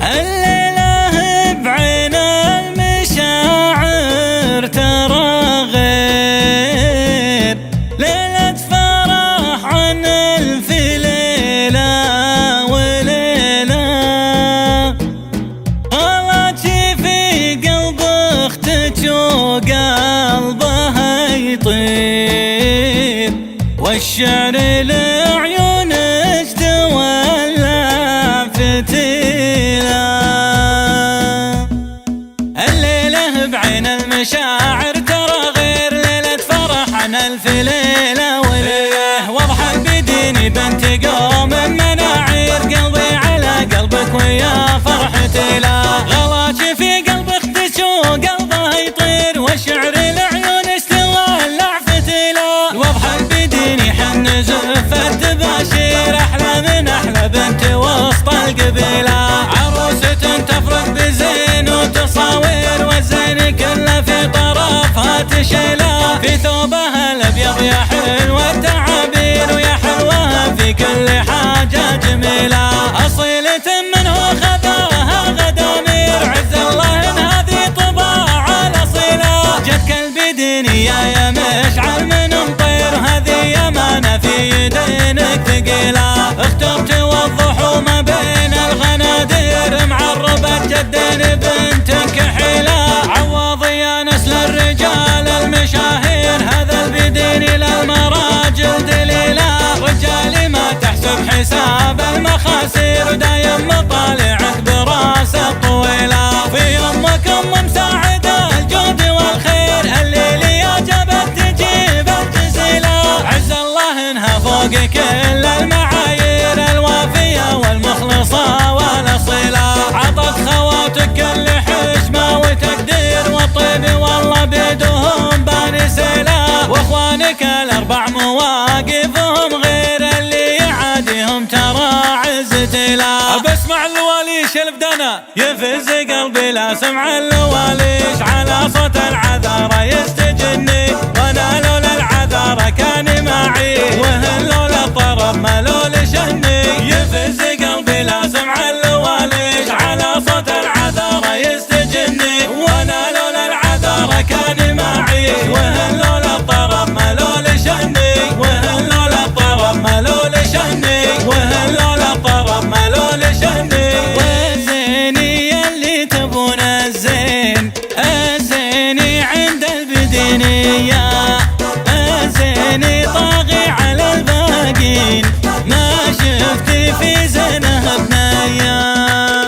الليلة بعين المشاعر ترى غير ليلة فرح عن ألف ليلة وليلة. غلاتي في قلب اختك وقلبها يطير، والشعر لعيونك تولى فتيلة. الليلة بعين المشاعر ترى غير ليلة فرح عن ألف ليلة وليلة. واضحة بديني بنت قوم مناعير، قلبي على قلبك ويا فرحتي لا. غلاتي في قلب اختك وقلبها يطير، والشعر لعيونك تولع فتيلة. واضحة بديني حن زفت تباشير، أحلى من أحلى بنت وسط القبيلة. عروسة تفرق بزين وتصاوير، والزين كله في طرفها تشيله. في ثوبها الأبيض يا حلوة التعابير، ويا حلوة في كل حاجة جميلة. أصيلة منه خذاها غدامير، عز الله إن هذه طباع الأصيلة. جدك البديني يا مشعل من مطير، هذه أمانة في يدينك ثقيلة. اخترت توضحوا ما بين الغنادير، معربة جدين بنتك حيلة. عوض يا نسل الرجال المشاهير، هذا البديني للمراجل دليلة. رجالي ما تحسب حساب المخاسير، دايم مطالعك براسه طويلة. في يمك مساعدة الجود والخير، الليلي يا جبت تجيب الجزيلة. عز الله انها فوق كل المعايير، الوافية والمخلصة والأصيلة. عطت خواتك كل حشمة وتقدير، والطيب والله بيدهم بانسيلة. واخوانك الأربع مواقفهم غير، اللي يعاديهم ترى عزتي لا. بسمع اللواليش البدنا يفز قلبي، لا سمع اللواليش على صوت العذارى يستجني. وانا لولا العذارى كان معي، وهن لولا الطرب ما لولا شهني. يفز قلبي لا سمع اللواليش على صوت العذارى يستجني. وانا لولا العذارى كان معي، وهن لولا الطرب ما لولا شهني. وهن لولا الطرب ما لولا شهني. وهن لولا الطرب ما لولا شهني. وزيني يلي تبون الزين، الزيني عند البدينية. الزيني طاغي على الباقين، ما شفت في زينه بنايا.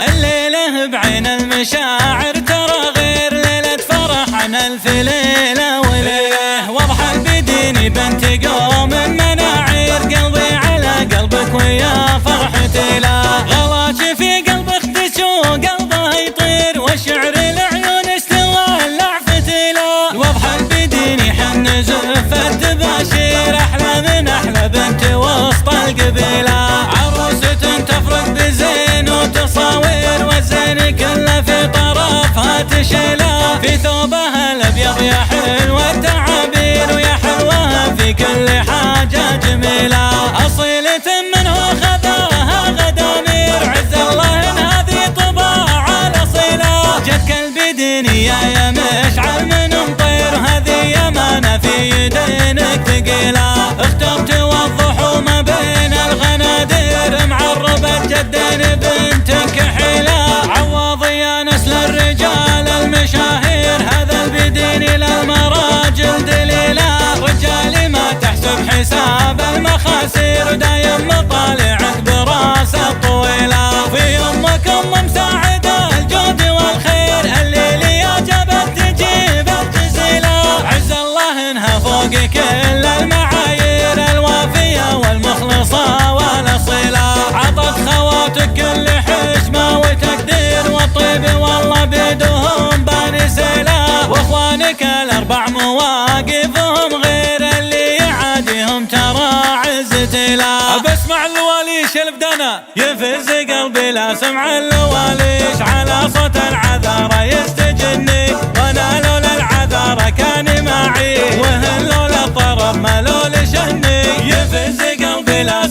الليلة بعين المشاعر ترى غير ليلة فرح عن ألف ليلة وليلة. واضحة البديني بنت قوم مناعير، قلبي على قلبك ويا فرحتي لا. غلاتي في قلب اختك وقلبها يطير، والشعر لعيونك تولع فتيلة. واضحة البديني حن زفت تباشير، أحلى من أحلى بنت وسط القبيلة. عروسة تفرق بزين وتصاوير، والزين كله في طرفها تشيله. في ثوبها الأبيض يا حلوة التعابير، ويا حلوة في كل حاجة جميلة. أصيلة منه خذاها غدامير، عز الله إن هذه طباع الأصيلة. جدك البديني يا مشعل من مطير، هذه أمانة في يدينك ثقيلة. اخترت توضحوا ما بين الغنادير، معربة جدين بنتك حيلة. عوض يا نسل الرجال المشاهير، هذا البديني للمراجل دليلة. رجالي ما تحسب حساب المخاسير، دايم مطالعك براسه طويلة. في يمك مساعدة الجود والخير، الليلي يا جبت تجيب الجزيلة. عز الله انها فوق كل المعايير، الوافية والمخلصة والأصيلة. عطت خواتك كل حشمة وتقدير، والطيب والله بيدهم بانسيلة. واخوانك الأربع مواقفهم غير، اللي يعاديهم ترى عزتي لا. بسمع اللواليش البدنا يفز قلبي، لا سمع اللواليش على صوت العذارى يستجني. وانا لولا العذارى كان معي، وهن لولا الطرب ما لولا شهني. يفز قلبي لا